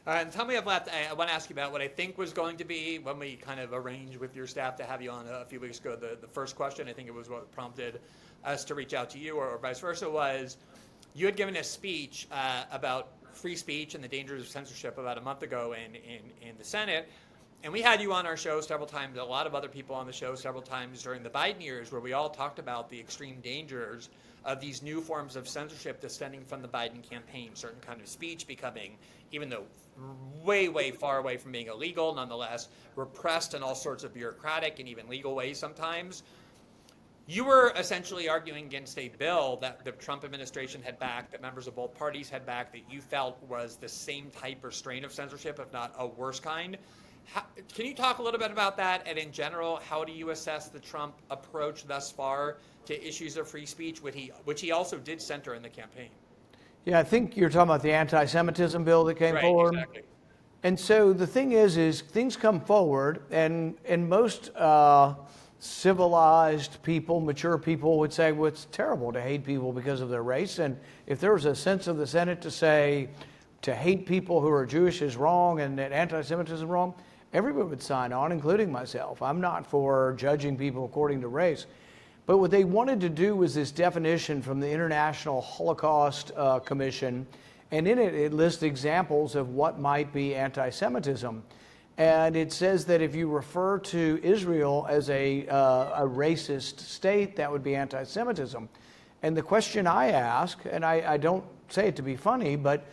And tell me about, I want to ask you about what I think was going to be, when we kind of arranged with your staff to have you on a few weeks ago, the first question, I think it was what prompted us to reach out to you, or vice versa, was you had given a speech about free speech and the dangers of censorship about a month ago in the Senate. And we had you on our show several times, a lot of other people on the show several times during the Biden years, where we all talked about the extreme dangers of these new forms of censorship descending from the Biden campaign, certain kind of speech becoming, even though way, way far away from being illegal, nonetheless repressed in all sorts of bureaucratic and even legal ways sometimes. You were essentially arguing against a bill that the Trump administration had backed, that members of both parties had backed, that you felt was the same type or strain of censorship, if not a worse kind. Can you talk a little bit about that? And in general, how do you assess the Trump approach thus far to issues of free speech, which he also did center in the campaign? Yeah, I think you're talking about the anti-Semitism bill that came forward. Exactly. And so the thing is things come forward, and most civilized people, mature people would say, well, it's terrible to hate people because of their race. And if there was a sense of the Senate to say to hate people who are Jewish is wrong and that anti-Semitism is wrong, everyone would sign on, including myself. I'm not for judging people according to race. But what they wanted to do was this definition from the International Holocaust Commission, and in it lists examples of what might be anti-Semitism. And it says that if you refer to Israel as a racist state, that would be anti-Semitism. And the question I ask, and I don't say it to be funny, but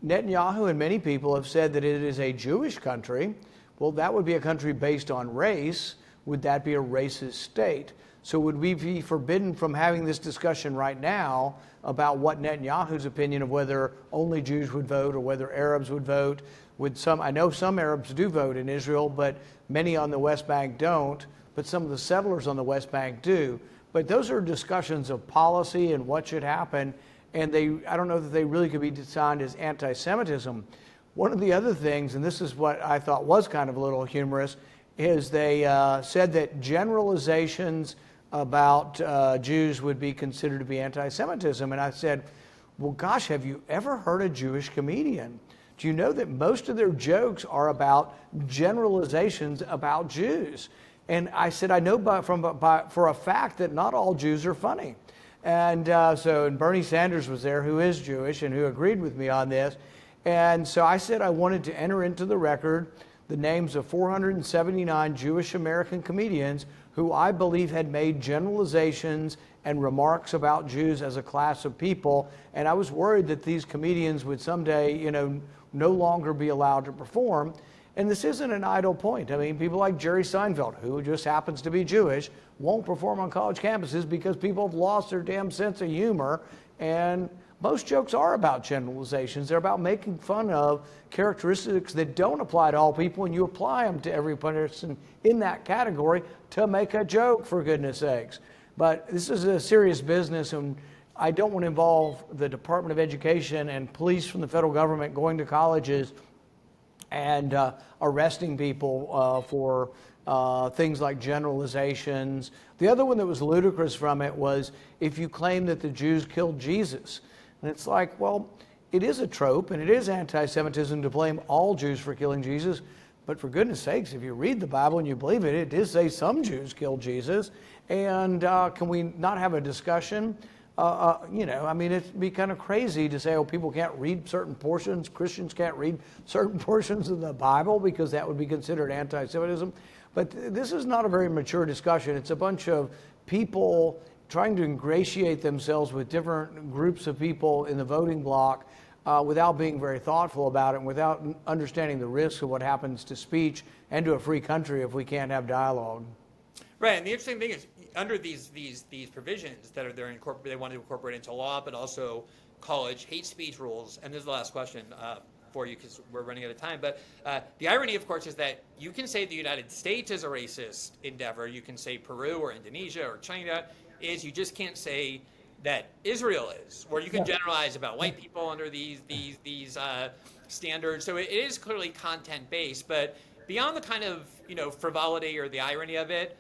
Netanyahu and many people have said that it is a Jewish country. Well, that would be a country based on race. Would that be a racist state? So would we be forbidden from having this discussion right now about what Netanyahu's opinion of whether only Jews would vote or whether Arabs would vote? I know some Arabs do vote in Israel, but many on the West Bank don't. But some of the settlers on the West Bank do. But those are discussions of policy and what should happen. And I don't know that they really could be defined as anti-Semitism. One of the other things, and this is what I thought was kind of a little humorous, is they said that generalizations about Jews would be considered to be anti-Semitism. And I said, well, gosh, have you ever heard a Jewish comedian? Do you know that most of their jokes are about generalizations about Jews? And I said, I know for a fact that not all Jews are funny. And and Bernie Sanders was there, who is Jewish and who agreed with me on this. And so I said I wanted to enter into the record the names of 479 Jewish American comedians who I believe had made generalizations and remarks about Jews as a class of people. And I was worried that these comedians would someday, no longer be allowed to perform. And this isn't an idle point. I mean, people like Jerry Seinfeld, who just happens to be Jewish, won't perform on college campuses because people have lost their damn sense of humor. And most jokes are about generalizations. They're about making fun of characteristics that don't apply to all people, and you apply them to every person in that category to make a joke, for goodness sakes. But this is a serious business, and I don't want to involve the Department of Education and police from the federal government going to colleges and arresting people for things like generalizations. The other one that was ludicrous from it was if you claim that the Jews killed Jesus. And it's like, well, it is a trope and it is anti-Semitism to blame all Jews for killing Jesus. But for goodness sakes, if you read the Bible and you believe it, it does say some Jews killed Jesus. And can we not have a discussion? It'd be kind of crazy to say, people can't read certain portions. Christians can't read certain portions of the Bible because that would be considered anti-Semitism. But this is not a very mature discussion. It's a bunch of people trying to ingratiate themselves with different groups of people in the voting bloc without being very thoughtful about it and without understanding the risks of what happens to speech and to a free country if we can't have dialogue. Right, and the interesting thing is, under these provisions that are there, they want to incorporate into law, but also college hate speech rules. And this is the last question for you because we're running out of time. But the irony, of course, is that you can say the United States is a racist endeavor. You can say Peru or Indonesia or China is. You just can't say that Israel is, or you can generalize about white people under these standards. So it is clearly content based, but beyond the kind of frivolity or the irony of it,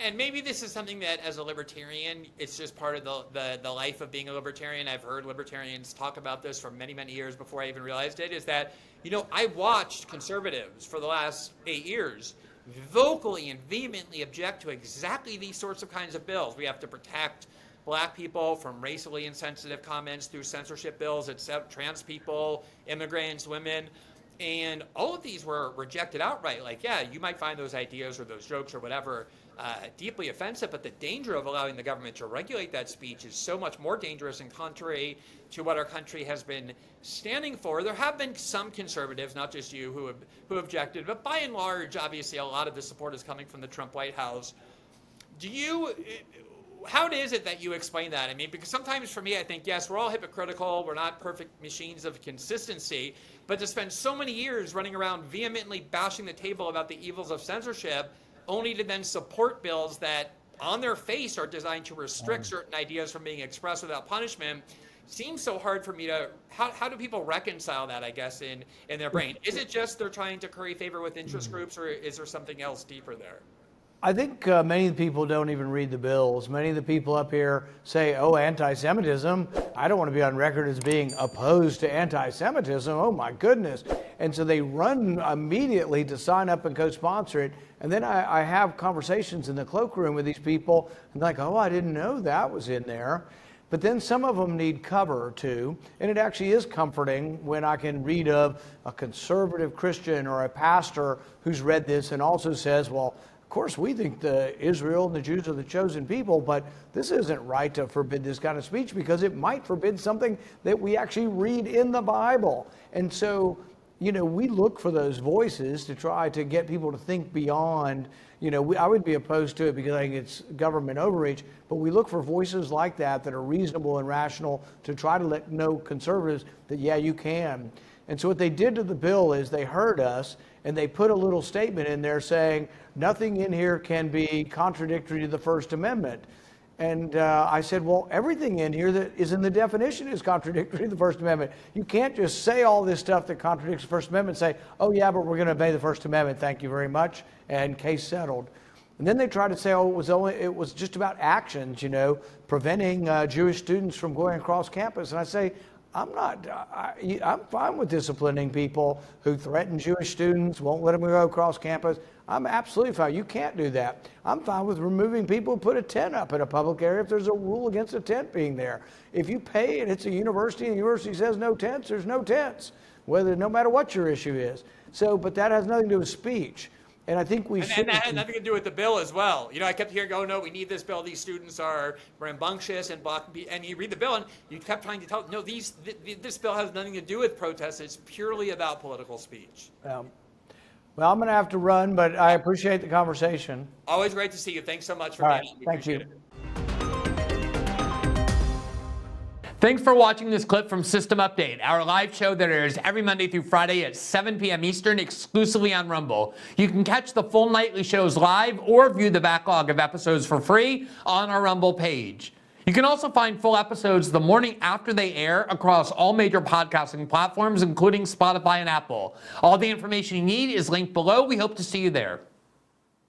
and maybe this is something that as a libertarian, it's just part of the life of being a libertarian. I've heard libertarians talk about this for many, many years before I even realized it, is that, I watched conservatives for the last 8 years vocally and vehemently object to exactly these sorts of kinds of bills. We have to protect black people from racially insensitive comments through censorship bills, except trans people, immigrants, women. And all of these were rejected outright. Like, yeah, you might find those ideas or those jokes or whatever deeply offensive, but the danger of allowing the government to regulate that speech is so much more dangerous and contrary to what our country has been standing for. There have been some conservatives, not just you, who objected, but by and large, obviously, a lot of the support is coming from the Trump White House. How is it that you explain that? I mean, because sometimes for me, I think, yes, we're all hypocritical. We're not perfect machines of consistency. But to spend so many years running around vehemently bashing the table about the evils of censorship, only to then support bills that on their face are designed to restrict certain ideas from being expressed without punishment, seems so hard for me to, how do people reconcile that, I guess, in their brain? Is it just they're trying to curry favor with interest groups, or is there something else deeper there? I think many of the people don't even read the bills. Many of the people up here say, oh, anti-Semitism. I don't want to be on record as being opposed to anti-Semitism. Oh, my goodness. And so they run immediately to sign up and co-sponsor it. And then I have conversations in the cloakroom with these people, and like, oh, I didn't know that was in there. But then some of them need cover too. And it actually is comforting when I can read of a conservative Christian or a pastor who's read this and also says, well, of course, we think Israel and the Jews are the chosen people, but this isn't right to forbid this kind of speech because it might forbid something that we actually read in the Bible. And so, we look for those voices to try to get people to think beyond, I would be opposed to it because I think it's government overreach, but we look for voices like that are reasonable and rational to try to let know conservatives that, yeah, you can. And so what they did to the bill is they heard us and they put a little statement in there saying nothing in here can be contradictory to the First Amendment. And I said, well, everything in here that is in the definition is contradictory to the First Amendment. You can't just say all this stuff that contradicts the First Amendment and say, oh, yeah, but we're going to obey the First Amendment. Thank you very much. And case settled. And then they tried to say, oh, it was just about actions, preventing Jewish students from going across campus. And I say, I'm fine with disciplining people who threaten Jewish students, won't let them go across campus. I'm absolutely fine. You can't do that. I'm fine with removing people who put a tent up in a public area if there's a rule against a tent being there. If you pay and it's a university and the university says no tents, there's no tents, no matter what your issue is. But that has nothing to do with speech. And I think we should. And that had nothing to do with the bill as well. I kept hearing, oh, no, we need this bill. These students are rambunctious and block. And you read the bill and you kept trying to tell, no, this bill has nothing to do with protests. It's purely about political speech. Well, I'm going to have to run, but I appreciate the conversation. Always great to see you. Thanks so much for being on. Thank you. Thanks for watching this clip from System Update, our live show that airs every Monday through Friday at 7 p.m. Eastern, exclusively on Rumble. You can catch the full nightly shows live or view the backlog of episodes for free on our Rumble page. You can also find full episodes the morning after they air across all major podcasting platforms, including Spotify and Apple. All the information you need is linked below. We hope to see you there.